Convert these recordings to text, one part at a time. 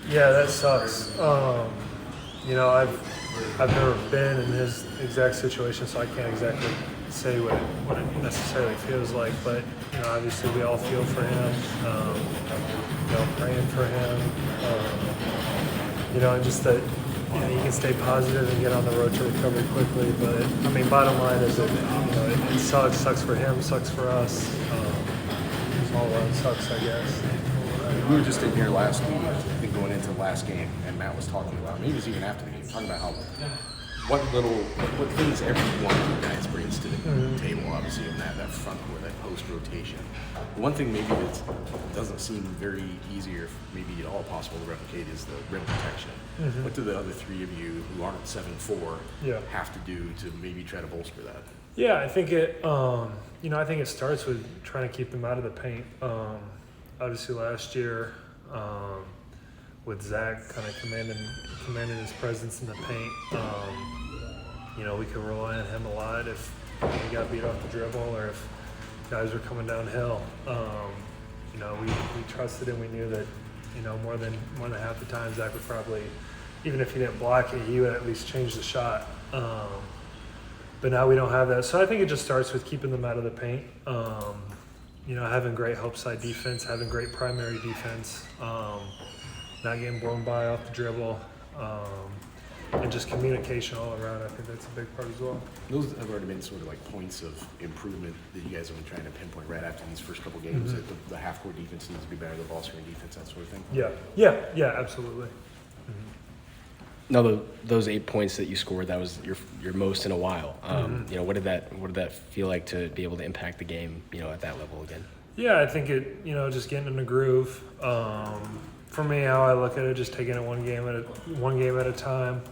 Yeah, that sucks. I've never been in his exact situation, so I can't exactly say what it necessarily feels like. But obviously we all feel for him. Praying for him. And just that he can stay positive and get on the road to recovery quickly. But bottom line is that it sucks. Sucks for him. Sucks for us. All around sucks, I guess. We were just in here last week, I think going into the last game, and Matt was talking about, maybe it was even after the game, talking about how what things every one of you guys brings to the table, obviously, in that front court, that post rotation. The one thing maybe that doesn't seem very easy or maybe at all possible to replicate is the rim protection. What do the other three of you who aren't 7'4" have to do to maybe try to bolster that? Yeah, I think it starts with trying to keep them out of the paint. Obviously last year, with Zach kind of commanding his presence in the paint, we could rely on him a lot if he got beat off the dribble or if guys were coming downhill. We trusted him. We knew that, more than half the time Zach would probably, even if he didn't block it, he would at least change the shot. But now we don't have that. So I think it just starts with keeping them out of the paint. Having great help side defense, having great primary defense, not getting blown by off the dribble, and just communication all around. I think that's a big part as well. Those have already been sort of like points of improvement that you guys have been trying to pinpoint right after these first couple games. That the half-court defense needs to be better, the ball screen defense, that sort of thing. Yeah, absolutely. Now, those 8 points that you scored, that was your most in a while. What did that feel like to be able to impact the game, at that level again? Yeah, I think it, just getting in the groove. For me, how I look at it, just taking it one game at a time.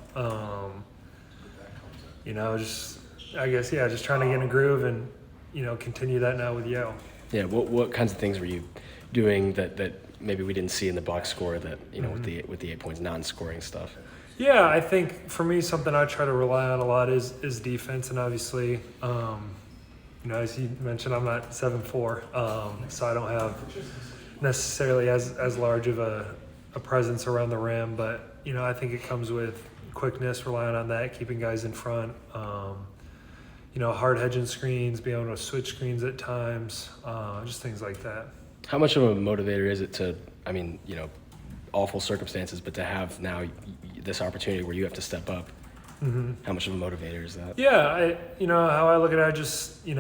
Just trying to get in a groove and, continue that now with Yale. Yeah, what kinds of things were you doing that maybe we didn't see in the box score that, with the 8 points, non-scoring stuff? Yeah, I think for me, something I try to rely on a lot is defense. And obviously, as you mentioned, I'm not 7'4", so I don't have necessarily as large of a presence around the rim. But, I think it comes with quickness, relying on that, keeping guys in front, hard hedging screens, being able to switch screens at times, just things like that. How much of a motivator is it to, awful circumstances, but to have now this opportunity where you have to step up? How much of a motivator is that? Yeah, how I look at it, I just, like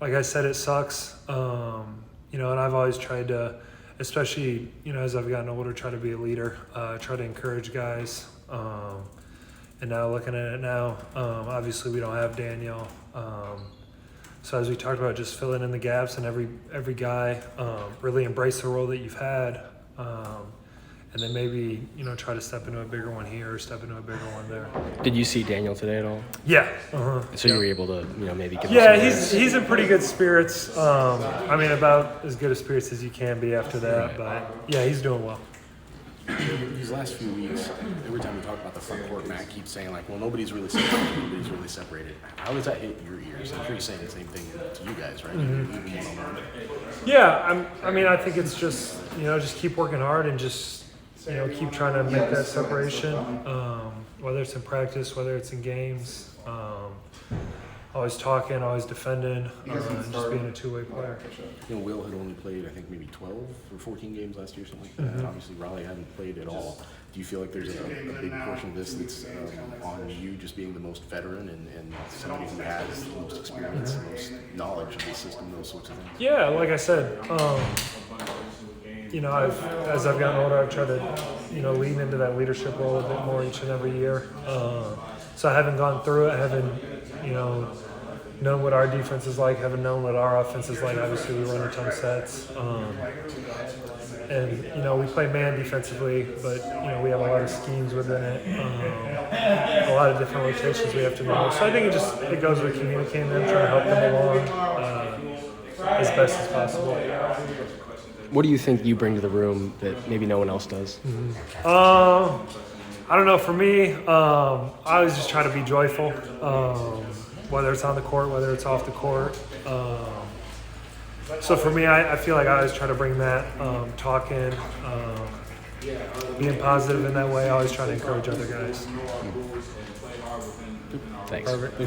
I said, it sucks. And I've always tried to, especially, as I've gotten older, try to be a leader, try to encourage guys. And now looking at it now, obviously we don't have Daniel. So as we talked about, just filling in the gaps, and every guy really embrace the role that you've had. And then maybe, try to step into a bigger one here or step into a bigger one there. Did you see Daniel today at all? Yeah. So you were able to, maybe give him he's in pretty good spirits. About as good a spirits as you can be after that. Right. But, yeah, he's doing well. These last few weeks, every time we talk about the front court, Matt keeps saying, nobody's really separated. How does that hit your ears? I'm sure he's saying the same thing to you guys, right? Yeah, I think it's just, just keep working hard and just, keep trying to make that separation, whether it's in practice, whether it's in games, always talking, always defending, and just being a two-way player. Will had only played, I think, maybe 12 or 14 games last year, something like that. Obviously, Raleigh hadn't played at all. Do you feel like there's a big portion of this that's on you just being the most veteran and somebody who has the most experience, the most knowledge of the system, those sorts of things? Yeah, like I said, as I've gotten older, I've tried to, lean into that leadership role a bit more each and every year. So I haven't gone through it. I haven't, known what our defense is like. Haven't known what our offense is like. Obviously, we run a ton of sets. And, we play man defensively, but, we have a lot of schemes within it. A lot of different rotations we have to know. So I think it goes with communicating them, trying to help them along as best as possible. What do you think you bring to the room that maybe no one else does? I don't know. For me, I always just try to be joyful, whether it's on the court, whether it's off the court. So for me, I feel like I always try to bring that, talking, being positive in that way, always trying to encourage other guys. Thanks. Perfect.